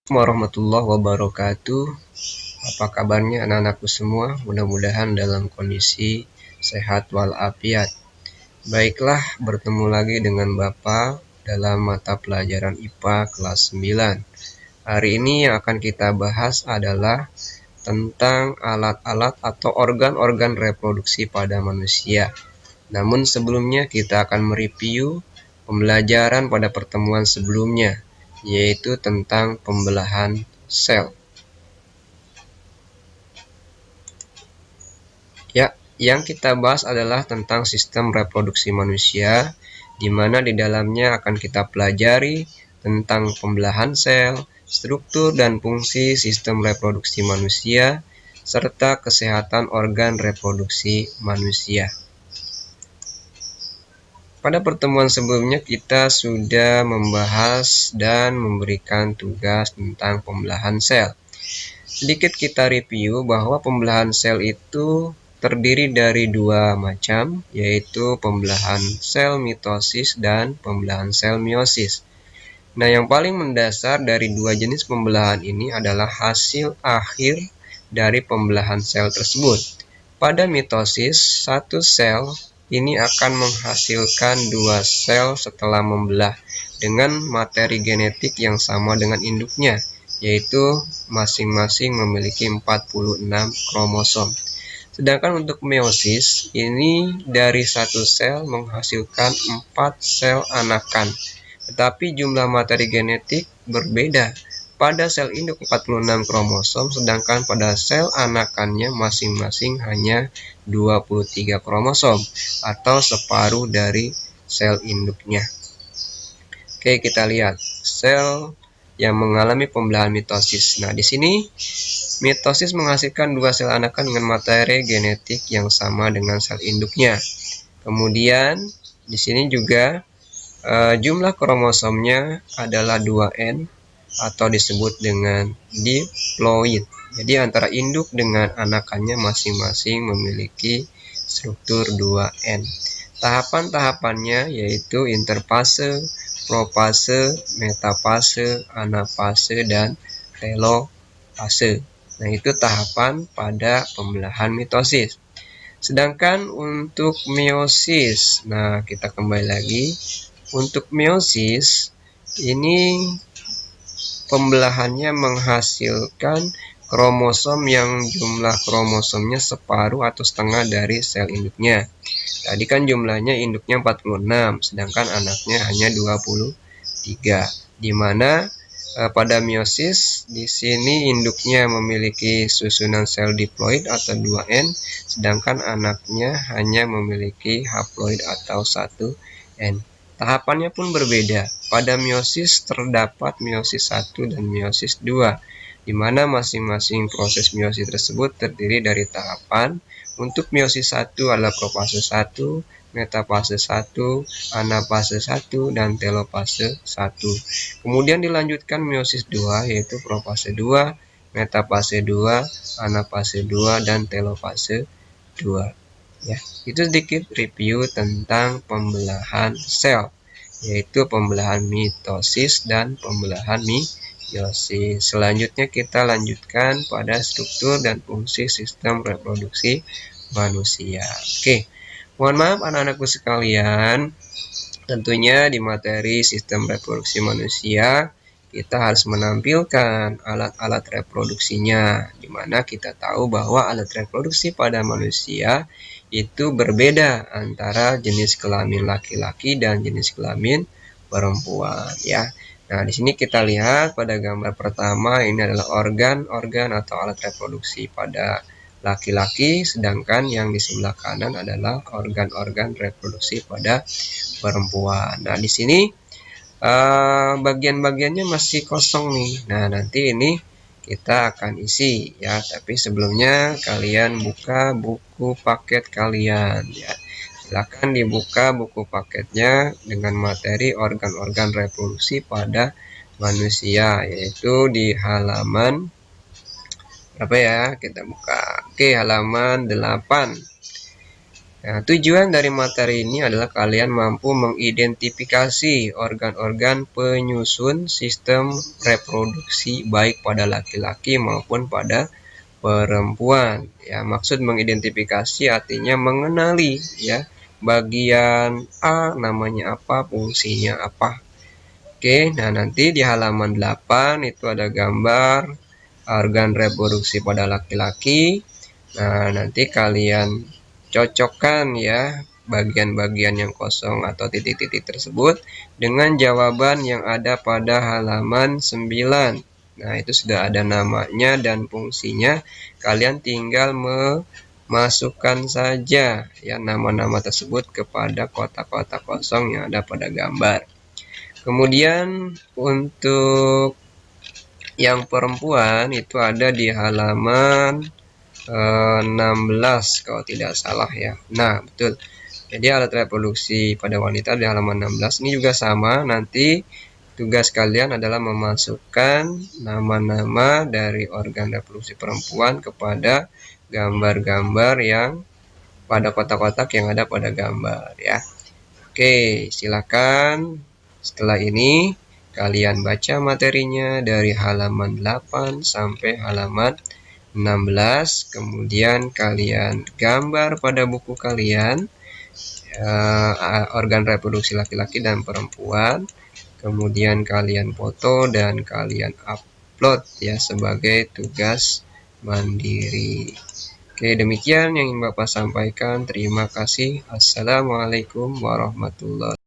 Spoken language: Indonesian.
Warahmatullahi wabarakatuh. Apa kabarnya anak-anakku semua? Mudah-mudahan dalam kondisi sehat walafiat. Baiklah, bertemu lagi dengan Bapak dalam mata pelajaran IPA kelas 9. Hari ini yang akan kita bahas adalah tentang alat-alat atau organ-organ reproduksi pada manusia. Namun sebelumnya kita akan mereview pembelajaran pada pertemuan sebelumnya, yaitu tentang pembelahan sel. Ya, yang kita bahas adalah tentang sistem reproduksi manusia, di mana di dalamnya akan kita pelajari tentang pembelahan sel, struktur dan fungsi sistem reproduksi manusia, serta kesehatan organ reproduksi manusia. Pada pertemuan sebelumnya kita sudah membahas dan memberikan tugas tentang pembelahan sel. Sedikit kita review bahwa pembelahan sel itu terdiri dari dua macam, yaitu pembelahan sel mitosis dan pembelahan sel meiosis. Nah, yang paling mendasar dari dua jenis pembelahan ini adalah hasil akhir dari pembelahan sel tersebut. Pada mitosis, satu sel ini akan menghasilkan dua sel setelah membelah dengan materi genetik yang sama dengan induknya, yaitu masing-masing memiliki 46 kromosom. Sedangkan untuk meiosis, ini dari satu sel menghasilkan 4 sel anakan, tetapi jumlah materi genetik berbeda. Pada sel induk 46 kromosom, sedangkan pada sel anakannya masing-masing hanya 23 kromosom, atau separuh dari sel induknya. Oke, kita lihat sel yang mengalami pembelahan mitosis. Nah, di sini mitosis menghasilkan dua sel anakan dengan materi genetik yang sama dengan sel induknya. Kemudian di sini juga jumlah kromosomnya adalah 2N atau disebut dengan diploid. Jadi antara induk dengan anakannya masing-masing memiliki struktur 2N. Tahapan-tahapannya yaitu interfase, profase, metafase, anafase, dan telofase. Nah, itu tahapan pada pembelahan mitosis. Sedangkan untuk meiosis, nah kita kembali lagi. Untuk meiosis, ini pembelahannya menghasilkan kromosom yang jumlah kromosomnya separuh atau setengah dari sel induknya. Tadi kan jumlahnya induknya 46, sedangkan anaknya hanya 23. Di mana pada meiosis di sini induknya memiliki susunan sel diploid atau 2N, sedangkan anaknya hanya memiliki haploid atau 1N. Tahapannya pun berbeda. Pada meiosis terdapat meiosis 1 dan meiosis 2, di mana masing-masing proses meiosis tersebut terdiri dari tahapan. Untuk meiosis 1 adalah profase 1, metafase 1, anafase 1, dan telofase 1. Kemudian dilanjutkan meiosis 2, yaitu profase 2, metafase 2, anafase 2, dan telofase 2. Ya, itu sedikit review tentang pembelahan sel, yaitu pembelahan mitosis dan pembelahan meiosis. Selanjutnya kita lanjutkan pada struktur dan fungsi sistem reproduksi manusia. Oke, mohon maaf anak-anakku sekalian, tentunya di materi sistem reproduksi manusia kita harus menampilkan alat-alat reproduksinya, di mana kita tahu bahwa alat reproduksi pada manusia itu berbeda antara jenis kelamin laki-laki dan jenis kelamin perempuan, ya. Nah, di sini kita lihat pada gambar pertama ini adalah organ-organ atau alat reproduksi pada laki-laki, sedangkan yang di sebelah kanan adalah organ-organ reproduksi pada perempuan. Nah, di sini bagian-bagiannya masih kosong nih. Nah, nanti ini kita akan isi ya, tapi sebelumnya kalian buka buku paket kalian ya. Silakan dibuka buku paketnya dengan materi organ-organ reproduksi pada manusia, yaitu di halaman berapa ya? Kita buka. Oke, halaman 8. Nah, tujuan dari materi ini adalah kalian mampu mengidentifikasi organ-organ penyusun sistem reproduksi baik pada laki-laki maupun pada perempuan. Ya, maksud mengidentifikasi artinya mengenali ya bagian A namanya apa, fungsinya apa. Oke, nah nanti di halaman 8 itu ada gambar organ reproduksi pada laki-laki. Nah, nanti kalian cocokkan ya bagian-bagian yang kosong atau titik-titik tersebut dengan jawaban yang ada pada halaman 9. Nah, itu sudah ada namanya dan fungsinya. Kalian tinggal memasukkan saja ya nama-nama tersebut kepada kotak-kotak kosong yang ada pada gambar. Kemudian untuk yang perempuan itu ada di halaman 16 kalau tidak salah ya. Nah, betul. Jadi alat reproduksi pada wanita di halaman 16 ini juga sama. Nanti tugas kalian adalah memasukkan nama-nama dari organ reproduksi perempuan kepada gambar-gambar yang pada kotak-kotak yang ada pada gambar ya. Oke, silakan. Setelah ini kalian baca materinya dari halaman 8 sampai halaman 16, kemudian kalian gambar pada buku kalian organ reproduksi laki-laki dan perempuan, kemudian kalian foto dan kalian upload ya sebagai tugas mandiri. Oke, demikian yang ingin Bapak sampaikan. Terima kasih. Assalamualaikum warahmatullahi wabarakatuh.